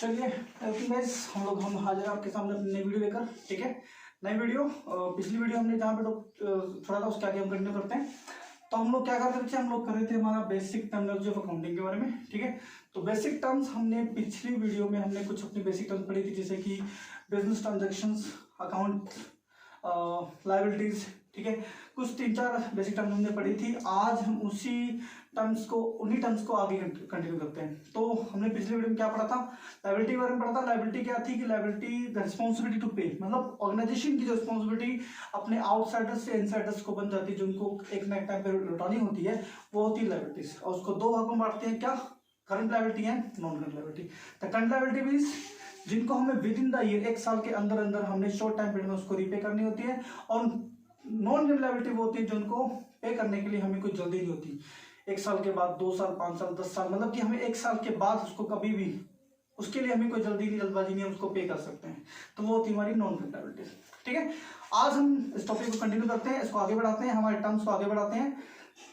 चलिए गाइस हम हाजिर हैं आपके सामने अपनी नई वीडियो लेकर। ठीक है, नई वीडियो। पिछली वीडियो हमने जहाँ पे छोड़ा था उसके आगे हम कंटिन्यू करते हैं। तो हम लोग क्या कर रहे थे, हम लोग कर रहे थे हमारा बेसिक टर्मिनोलॉजी ऑफ अकाउंटिंग के बारे में। ठीक है, तो बेसिक टर्म्स हमने पिछली वीडियो में हमने कुछ अपनी बेसिक टर्म्स पढ़ी थी, जैसे कि बिजनेस ट्रांजेक्शन्स, अकाउंट, लाइबिलिटीज। ठीक है, कुछ 3-4 बेसिक टर्म्स हमने पढ़ी थी। आज हम उन्हीं टर्म्स को आगे कंटिन्यू करते हैं। तो हमने पिछले वीडियो में क्या पढ़ा था, लाइबिलिटी के बारे में पढ़ा था। लाइबिलिटी क्या थी कि लाइबिलिटी द रिस्पॉन्सिबिलिटी टू पे, मतलब ऑर्गेनाइजेशन की जो रिस्पॉन्सिबिलिटी अपने आउटसाइडर्स से इनसाइडर्स को बन जाती है, जो उनको एक ना एक टाइम पे लौटानी होती है, वो होती है लाइबिलिटीज। और उसको दो भागों में बांटते हैं, क्या, current liability and non current liability. The current liability means जिनको हमें विद इन द ईयर, एक साल के अंदर अंदर हमने शॉर्ट टाइम पीरियड में उसको रीपे करनी होती है। और नॉन करंट लाइबिलिटी वो होती है जो उनको पे करने के लिए हमें कोई जल्दी नहीं होती, 1 साल के बाद, 2 साल, 5 साल, 10 साल, मतलब कि हमें 1 साल के बाद उसको कभी भी, उसके लिए हमें कोई जल्दबाजी नहीं है, उसको पे कर सकते हैं। तो वो होती है हमारी नॉन करंट लाइबिलिटी। ठीक है, आज हम इस टॉपिक को कंटिन्यू करते हैं, इसको आगे बढ़ाते हैं, हमारे टर्म्स को आगे बढ़ाते हैं।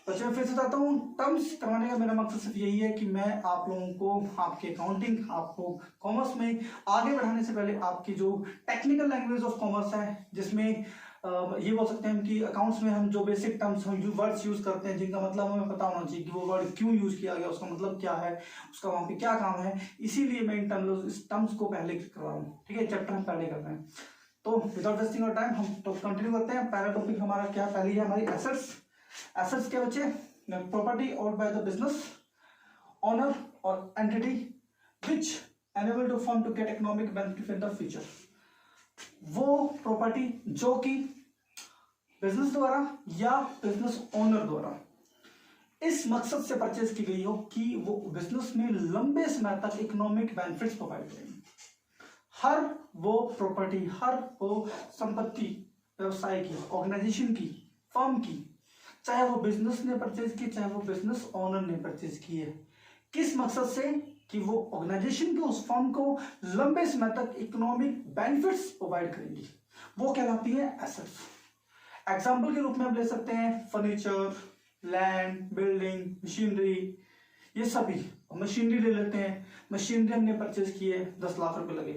बच्चे मैं फिर से चाहता हूँ, टर्म्स करवाने का मेरा मकसद सिर्फ यही है कि मैं आप लोगों को आपके अकाउंटिंग, आपको कॉमर्स में आगे बढ़ाने से पहले आपकी जो टेक्निकल लैंग्वेज ऑफ कॉमर्स है, जिसमें ये बोल सकते हैं कि अकाउंट्स में हम जो बेसिक टर्म्स हम वर्ड्स यूज करते हैं, जिनका मतलब हमें पता होना चाहिए कि वो वर्ड क्यों यूज किया गया, उसका मतलब क्या है, उसका वहां पे क्या काम है, इसीलिए मैं इन टर्म्स को पहले करवा रहा हूँ। ठीक है, चैप्टर हम पहले कर रहे हैं। तो विदाउट वेस्टिंग ऑफ टाइम हम तो कंटिन्यू करते हैं। पहला टॉपिक हमारा क्या, पहली है हमारी एसेट्स। एसेट्स क्या बच्चे, property owned by the business owner और entity which enable to firm to get economic benefit in the future. वो प्रॉपर्टी जो कि बिजनेस द्वारा या बिजनेस ओनर द्वारा इस मकसद से परचेज की गई हो कि वो बिजनेस में लंबे समय तक इकोनॉमिक बेनिफिट्स प्रोवाइड करेंगे। हर वो प्रॉपर्टी, हर वो संपत्ति व्यवसाय की, ऑर्गेनाइजेशन की, फर्म की, चाहे वो बिजनेस ने परचेज की, चाहे वो बिजनेस ओनर ने परचेज की है, किस मकसद से, कि वो ऑर्गेनाइजेशन के उस फर्म को लंबे समय तक इकोनॉमिक बेनिफिट्स प्रोवाइड करेंगी, वो कहलाती है एसेट्स। एग्जाम्पल के रूप में हम ले सकते हैं फर्नीचर, लैंड, बिल्डिंग, मशीनरी, ये सभी। मशीनरी ले लेते हैं, मशीनरी हमने परचेज की है, 10 लाख रुपए लगे।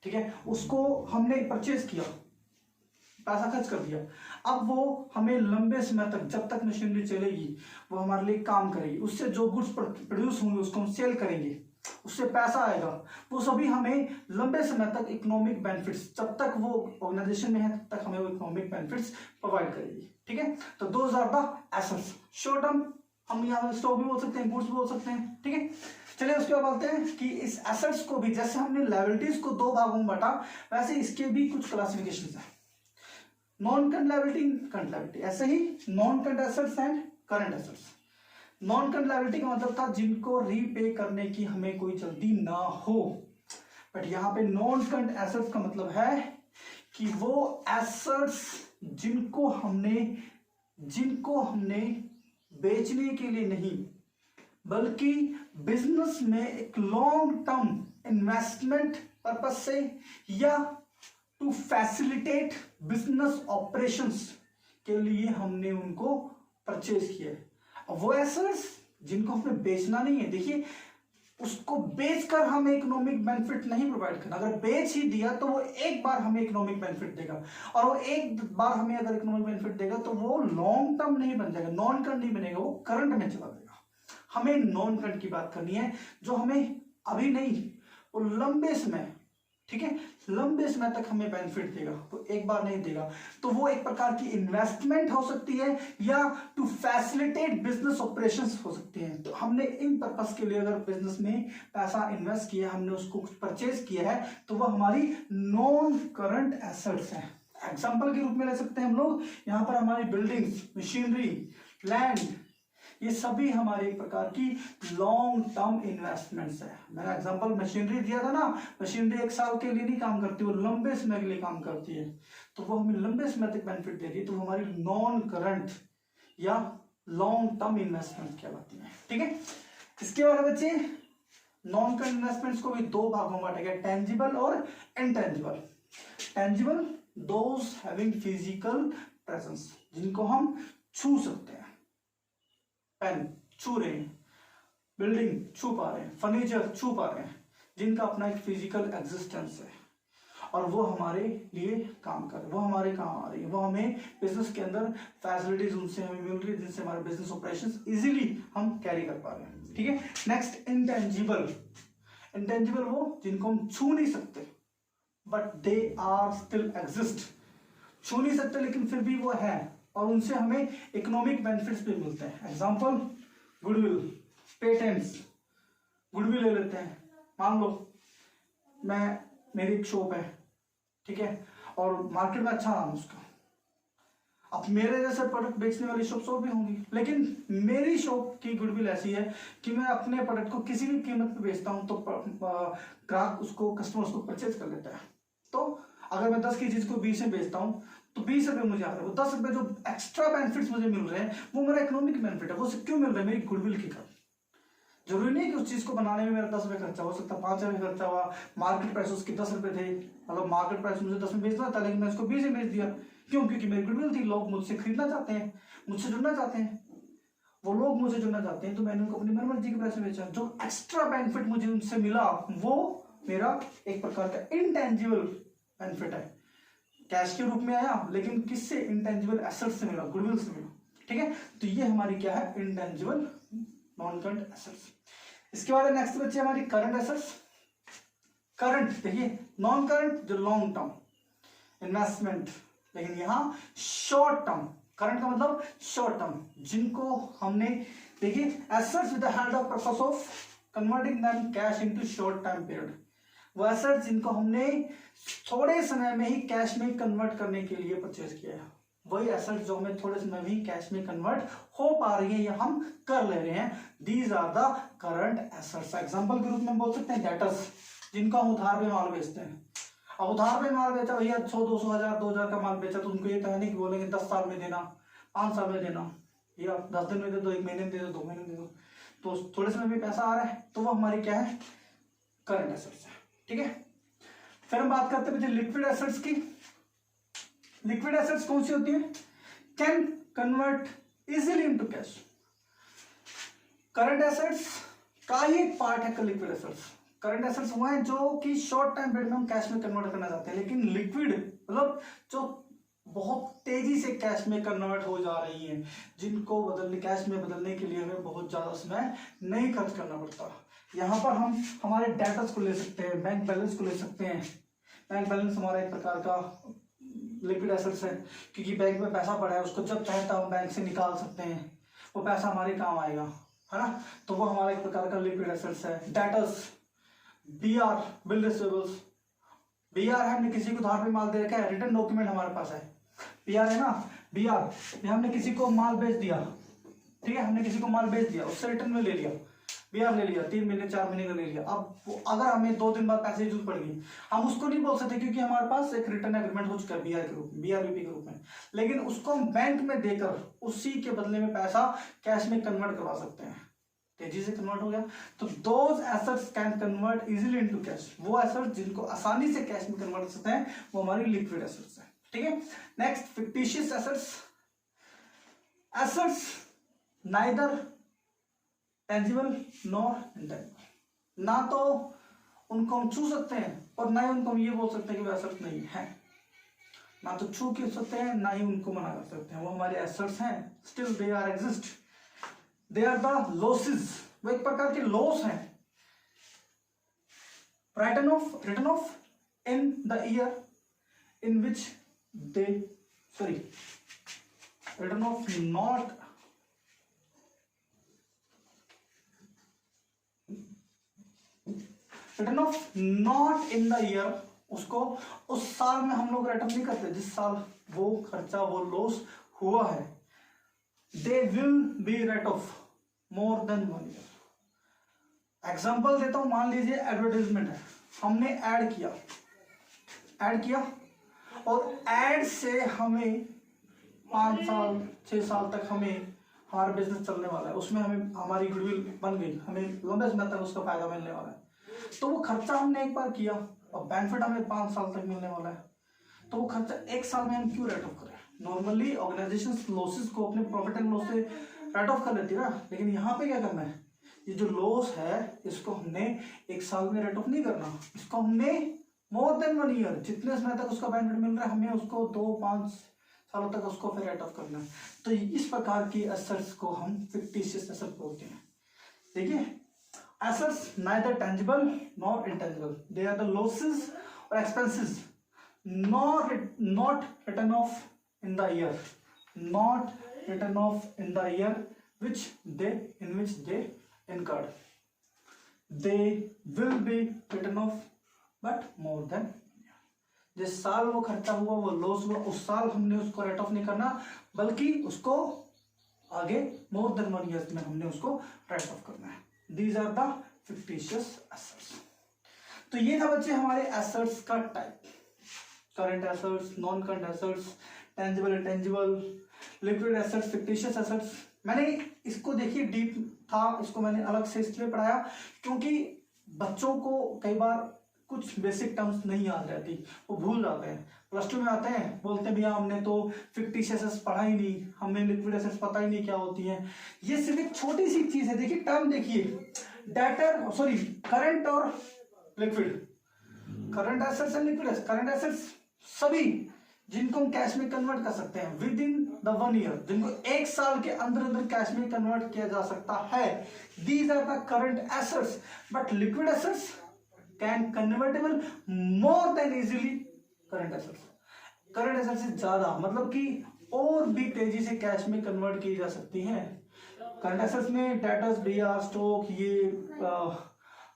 ठीक है, उसको हमने परचेज किया, पैसा खर्च कर दिया। अब वो हमें लंबे समय तक, जब तक मशीनरी चलेगी, वो हमारे लिए काम करेगी, उससे जो गुड्स प्रोड्यूस होंगे उसको हम सेल करेंगे, उससे पैसा आएगा, वो सभी हमें लंबे समय तक इकोनॉमिक बेनिफिट्स, जब तक वो ऑर्गेनाइजेशन में है तब तक हमें वो इकोनॉमिक बेनिफिट्स प्रोवाइड करेगी। ठीक है, तो those are the assets. Short term हम यहाँ स्टॉक भी बोल सकते हैं, गुड्स भी बोल सकते हैं। ठीक है, चलिए उसके बाद बोलते हैं कि इस एसेट्स को भी, जैसे हमने लायबिलिटीज को 2 भागों में बांटा, वैसे इसके भी कुछ क्लासिफिकेशन है। Non current liability, current liability, ऐसे ही non current assets and current assets. Non current liability का मतलब था जिनको रीपे करने की हमें कोई जल्दी ना हो, बट यहाँ पे नॉन करंट एसेट्स का मतलब है कि वो एसेट्स जिनको हमने बेचने के लिए नहीं, बल्कि बिजनेस में एक लॉन्ग टर्म इन्वेस्टमेंट पर्पस से या टू फैसिलिटेट बिजनेस ऑपरेशंस के लिए हमने उनको परचेज किया है। वो एसेट्स जिनको हमें बेचना नहीं है, देखिए उसको बेचकर हमें इकोनॉमिक बेनिफिट नहीं प्रोवाइड करना। अगर बेच ही दिया तो वो एक बार हमें इकोनॉमिक बेनिफिट देगा, और वो एक बार हमें अगर इकोनॉमिक बेनिफिट देगा तो वो लॉन्ग टर्म नहीं बन जाएगा, नॉन करंट नहीं बनेगा, वो करंट में चला जाएगा। हमें नॉन करंट की बात करनी है, जो हमें अभी नहीं, वो लंबे समय, ठीक है, लंबे समय तक हमें बेनिफिट देगा, तो एक बार नहीं देगा। तो वो एक प्रकार की इन्वेस्टमेंट हो सकती है या टू फैसिलिटेट बिजनेस ऑपरेशंस हो सकती हैं। तो हमने इन पर्पस के लिए अगर बिजनेस में पैसा इन्वेस्ट किया, हमने उसको परचेज किया है, तो वो हमारी नॉन करंट एसेट्स हैं। एग्जाम्पल के रूप में ले सकते हैं हम लोग, यहाँ पर हमारी बिल्डिंग्स, मशीनरी, लैंड, ये सभी हमारे एक प्रकार की लॉन्ग टर्म इन्वेस्टमेंट्स है। मैंने एग्जांपल मशीनरी दिया था ना, मशीनरी 1 साल के लिए नहीं काम करती, वो लंबे समय के लिए काम करती है, तो वो हमें लंबे समय तक बेनिफिट दे रही है, तो वो हमारी नॉन करंट या लॉन्ग टर्म इन्वेस्टमेंट कहलाती है। ठीक है, इसके बाद बच्चे नॉन करंट इन्वेस्टमेंट्स को भी 2 भागों में बांटा गया, टेंजिबल और intangible. Tangible those having physical presence, जिनको हम छू सकते हैं, पेन छू रहे हैं, बिल्डिंग छू पा रहे हैं, फर्नीचर छू पा रहे हैं, जिनका अपना एक फिजिकल एग्जिस्टेंस है और वो हमारे लिए काम कर रहे हैं, वो हमारे काम आ रही है, वो हमें बिजनेस के अंदर फैसिलिटीज उनसे हमें मिल रही है जिनसे हमारे बिजनेस ऑपरेशंस इजीली हम कैरी कर पा रहे हैं। ठीक है, नेक्स्ट इंटेंजिबल। इंटेंजिबल वो जिनको हम छू नहीं सकते but they are still exist. छू नहीं सकते लेकिन फिर भी वो है और उनसे हमें इकोनॉमिक बेनिफिट्स भी मिलते हैं। Example goodwill, patents. गुडविल ले लेते हैं, मान लो मेरी एक शॉप है, ठीक है, और मार्केट में अच्छा नाम उसका। अब मेरे जैसे प्रोडक्ट बेचने वाली शॉप्स और भी होंगी, लेकिन मेरी शॉप की गुडविल ऐसी है कि मैं अपने प्रोडक्ट को किसी भी कीमत पे बेचता हूं तो ग्राहक उसको, कस्टमर उसको परचेज कर लेता है। तो अगर मैं 10 की चीज को 20 में बेचता हूं तो 20 रुपए मुझे आ रहे हैं, वो 10 रुपए जो एक्स्ट्रा बेनिफिट्स मुझे मिल रहे हैं वो मेरा इकोनॉमिक बेनिफिट है। वो क्यों मिल रहा है? मेरी गुडविल के कारण। जरूरी नहीं कि उस चीज को बनाने में मेरा 10 रुपए खर्चा हो सकता है, 5 रुपए खर्चा हुआ। मार्केट प्राइस उसकी 10 रुपए थे, मतलब मार्केट प्राइस मुझे 10 में बेचना था लेकिन मैं उसको 20 में बेच दिया। क्यों? क्योंकि मेरी गुडविल थी, लोग मुझसे खरीदना चाहते हैं, मुझसे जुड़ना चाहते हैं, वो लोग मुझसे जुड़ना चाहते हैं, तो मैंने उनको अपनी मनमर्जी के पैसे बेचा। जो एक्स्ट्रा बेनिफिट मुझे उनसे मिला वो मेरा एक प्रकार का इंटेंजिबल बेनिफिट है, कैश के रूप में आया लेकिन किससे? इंटेंजिबल एसेट से मिला, गुडविल से मिला। ठीक है, तो ये हमारी क्या है? Intangible non current assets. इसके बाद नेक्स्ट बच्चे हमारी करंट एसेट्स। करंट देखिए, नॉन करंट जो लॉन्ग टर्म इन्वेस्टमेंट, लेकिन यहां शॉर्ट टर्म। करंट का मतलब शॉर्ट टर्म, जिनको हमने देखिए assets with the head of purpose of converting them cash into short time period. वो एसेट्स जिनको हमने थोड़े समय में ही कैश में कन्वर्ट करने के लिए परचेज किया है, वही एसेट्स जो हमें थोड़े समय में ही कैश में कन्वर्ट हो पा रही है या हम कर ले रहे हैं, these are the current assets. Example के रूप में बोल सकते हैं डेटर्स, जिनको हम उधार पे माल बेचते हैं। अब उधार पे माल बेचा भैया, 100 200 हजार 2000 का माल बेचा, तो उनको ये तो है नहीं कि बोलेंगे 10 साल में देना, 5 साल में देना, या 10 दिन में दे दो, 1 महीने में दे दो, 2 महीने में दे दो। तो थोड़े समय में पैसा आ रहा है तो वो हमारी क्या है? करंट एसेट्स है। ठीक है, फिर हम बात करते हैं लिक्विड एसेट्स की। लिक्विड एसेट्स कौन सी होती है? Can convert easily into cash. Current assets का ही एक पार्ट है लिक्विड एसेट्स। करंट एसेट्स वो हैं जो कि शॉर्ट टाइम पीरियड में हम कैश में कन्वर्ट करना चाहते हैं, लेकिन लिक्विड मतलब जो बहुत तेजी से कैश में कन्वर्ट हो जा रही हैं, जिनको कैश में बदलने के लिए हमें बहुत ज्यादा समय नहीं खर्च करना पड़ता। यहाँ पर हम हमारे डेटर्स को ले सकते हैं, बैंक बैलेंस को ले सकते हैं। बैंक बैलेंस हमारा एक प्रकार का लिक्विड एसेट्स है, क्योंकि बैंक में पैसा पड़ा है, उसको जब चाहे तब हम बैंक से निकाल सकते हैं, वो पैसा हमारे काम आएगा, है ना। तो वो हमारा एक प्रकार का लिक्विड एसेट्स है। Debtors, BR, bill receivables. BR है, हमने किसी को उधार पे माल दे रखा है, रिटर्न डॉक्यूमेंट हमारे पास है। बीआर है ना, बीआर, हमने किसी को माल बेच दिया, ठीक है, हमने किसी को माल बेच दिया, उससे रिटर्न में ले लिया, बीआर ले लिया, 3 महीने 4 महीने का ले लिया। अब अगर हमें 2 दिन बाद पैसे की जरूरत पड़ गई, हम उसको नहीं बोल सकते क्योंकि हमारे पास एक रिटर्न एग्रीमेंट हो चुका है बीआर के रूप में, बीआरबीपी के रूप में। लेकिन उसको हम बैंक में देकर उसी के बदले में पैसा कैश में कन्वर्ट करवा सकते हैं, तेजी से कन्वर्ट हो गया। तो those assets can convert easily into cash. वो एसेट्स जिनको आसानी से कैश में कन्वर्ट कर सकते हैं वो हमारी लिक्विड एसेट्स है। ठीक है, next fictitious assets. Assets neither tangible nor intangible, ना तो उनको हम छू सकते हैं और ना ही उनको हम ये बोल सकते हैं कि वो एसेट्स नहीं है। ना तो छू के सकते हैं ना ही उनको मना कर सकते हैं, वो हमारे एसेट्स हैं, still they are exist. They are the losses, वो एक प्रकार के लॉस हैं। Written off in the year in which they written off not written off not in the year, उसको उस साल में हम लोग रिटर्न नहीं करते जिस साल वो खर्चा, वो लॉस हुआ है। They will be rate of more than 1 year. Example देता हूं, मान लीजिए एडवर्टाइजमेंट है, हमने ऐड किया और ऐड से हमें 5 साल 6 साल तक हमें हमारा बिजनेस चलने वाला है, उसमें हमें हमारी गुडविल बन गई, हमें लंबे समय तक उसका फायदा मिलने वाला है। तो वो खर्चा हमने एक बार किया और बेनिफिट हमें 5 साल तक मिलने वाला है, तो वो खर्चा 1 साल में हम क्यों राइट ऑफ करें? नॉर्मली ऑर्गेनाइजेशन लॉसेस को अपने प्रॉफिट एंड लॉस से राइट ऑफ कर लेती है ना, लेकिन यहाँ पे क्या करना है, ये जो लॉस है इसको हमने एक साल में राइट ऑफ नहीं करना, इसको हमने मोर देन 1 ईयर, जितने समय तक उसका बेनिफिट मिल रहा है हमें उसको 2-5 सालों तक उसको फिर राइट ऑफ करना है। तो इस प्रकार की एसेट्स को हम फिक्टिशियस एसेट बोलते हैं। देखिए, assets neither tangible nor intangible, they are the losses और expenses not written off in the year, not written off in the year which they incurred, they will be written off but more than, जिस साल वो खर्चा हुआ, वो loss हुआ, उस साल हमने उसको राइट ऑफ नहीं करना, बल्कि उसको आगे मोर देन 1 ईयर में हमने उसको राइट ऑफ करना है। These are the fictitious assets. तो ये था बच्चे हमारे एसेट्स का type, current assets, non current assets, tangible, intangible, liquid assets, fictitious assets. मैंने इसको देखिए डीप था, इसको मैंने अलग से इसलिए पढ़ाया क्योंकि बच्चों को कई बार कुछ बेसिक टर्म्स नहीं याद रहती, वो भूल जाते हैं। +2 में आते हैं, बोलते हैं भैया हमने तो फिक्टिशियस एसेट्स पढ़ा ही नहीं, हमें लिक्विड एसेट्स पता ही नहीं क्या होती हैं। ये सिर्फ एक छोटी सी चीज है। देखिए टर्म देखिए, डेटर सॉरी करंट और liquid, current assets and liquid assets. Current assets सभी जिनको हम कैश में कन्वर्ट कर सकते हैं विद इन द 1 ईयर, जिनको 1 साल के अंदर अंदर कैश में कन्वर्ट किया जा सकता है, these are the current assets. But liquid assets can convertible more than easily current assets. Current assets से ज्यादा, मतलब कि और भी तेजी से कैश में कन्वर्ट की जा सकती हैं। करंट एसेट्स में डेटर्स, BR, स्टॉक, ये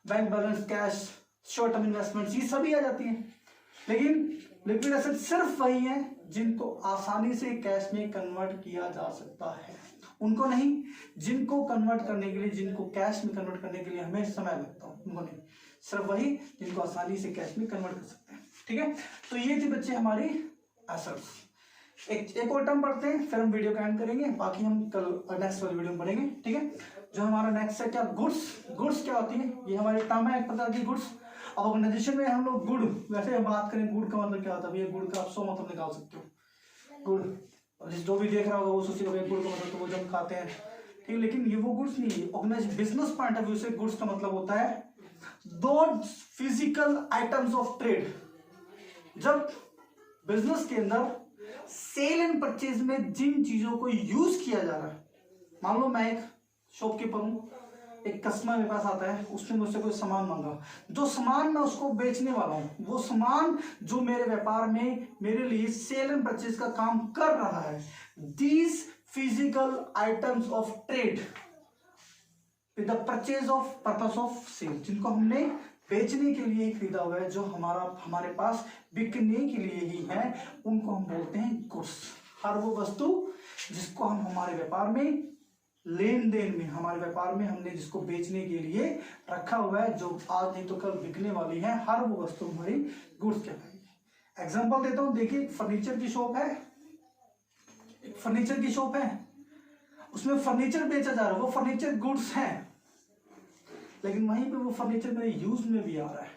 bank balance, cash, short term investments, ये सभी आ जाती हैं। लेकिन लिक्विड एसेट सिर्फ वही है जिनको आसानी से कैश में कन्वर्ट किया जा सकता है, उनको नहीं। जिनको कन्वर्ट करने के लिए, जिनको कैश में कन्वर्ट करने के लिए हमें समय लगता है, उनको नहीं। सिर्फ वही जिनको आसानी से कैश में कन्वर्ट कर सकते हैं। ठीक है, तो ये थी बच्चे हमारी एसेट्स। एक और टर्म पढ़ते हैं, फिर हम वीडियो का एंड करेंगे, बाकी हम कल नेक्स्ट वाली वीडियो में पढ़ेंगे। ठीक है, जो हमारा नेक्स्ट है क्या, गुड्स। गुड्स क्या होती है, ये हमारी टर्म है एक प्रकार की, गुड्स। अब ऑर्गेनाइजेशन में हम लोग गुड, वैसे हम बात करें गुड का मतलब क्या होता है, ये गुड का आप 100 मतलब निकाल सकते हो। गुड जो भी देख रहा होगा वो सोचेगा गुड का मतलब तो वो जब खाते हैं, ठीक। लेकिन ये वो गुड्स नहीं है। Organise business point of view से गुड्स का मतलब होता है दो फिजिकल आइटम्स ऑफ ट्रेड। जब बिजनेस के अंदर सेल एंड परचेज में जिन चीजों को यूज किया जा रहा है, मान लो मैं एक शॉपकीपर हूं, एक कस्टमर मेरे पास आता है, उसने मुझसे कोई सामान मांगा, जो सामान मैं उसको बेचने वाला हूं, वो सामान जो मेरे व्यापार में मेरे लिए सेल एंड परचेज का काम कर रहा है, these physical items of trade with the purchase of purpose of sale, जिनको हमने बेचने के लिए खरीदा हुआ है, जो हमारे पास बिकने के लिए ही है, उनको हम बोलते हैं गुड्स। हर वो वस्तु जिसको हम हमारे व्यापार में, लेन देन में, हमारे व्यापार में हमने जिसको बेचने के लिए रखा हुआ है, जो आज नहीं तो कल बिकने वाली है, हर वो वस्तु हमारी गुड्स कहलाएगी। एग्जांपल देता हूं, देखिए फर्नीचर की शॉप है, एक फर्नीचर की शॉप है, उसमें फर्नीचर बेचा जा रहा है, वो फर्नीचर गुड्स है, लेकिन वहीं पे वो फर्नीचर मेरे यूज में भी आ रहा है।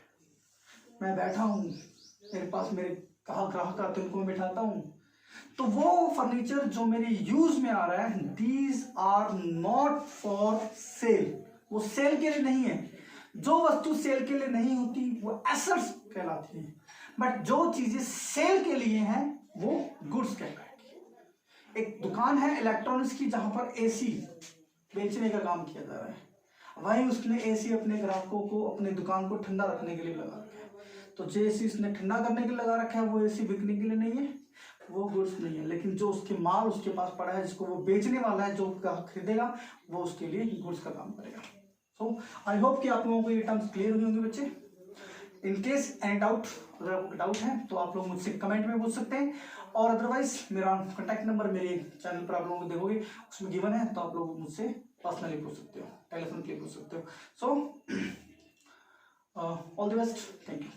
मैं बैठा हूं, मेरे पास मेरे ग्राहक आते हैं, उनको मैं बिठाता हूं, तो वो फर्नीचर जो मेरे यूज में आ रहा है, these are not for sale, वो सेल के लिए नहीं है। जो वस्तु सेल के लिए नहीं होती वो एसेट्स कहलाती है, बट जो चीजें सेल के लिए हैं वो गुड्स कहलाएगी। एक दुकान है इलेक्ट्रॉनिक्स की, जहां पर एसी बेचने का काम किया जा रहा है, वहीं उसने एसी अपने ग्राहकों को, अपने दुकान को ठंडा रखने के लिए लगा रखा है। तो जो एसी उसने ठंडा करने के लिए लगा रखा है, वो एसी बिकने के लिए नहीं है, वो गुड्स नहीं है। लेकिन जो उसके माल उसके पास पड़ा है, जिसको वो बेचने वाला है, जो खरीदेगा, वो उसके लिए गुड्स का काम करेगा। सो आई होप कि आप लोगों को ये टर्म्स क्लियर हुए होंगे बच्चे। इन केस एनी डाउट, अगर आपको डाउट है तो आप लोग मुझसे कमेंट में पूछ सकते हैं, और अदरवाइज मेरा कॉन्टैक्ट नंबर मेरे चैनल पर आप लोग देखोगे, उसमें गिवन है, तो आप लोग मुझसे पर्सनली पूछ सकते हो, टेलीफोन के लिए पूछ सकते हो। So all the best, thank you.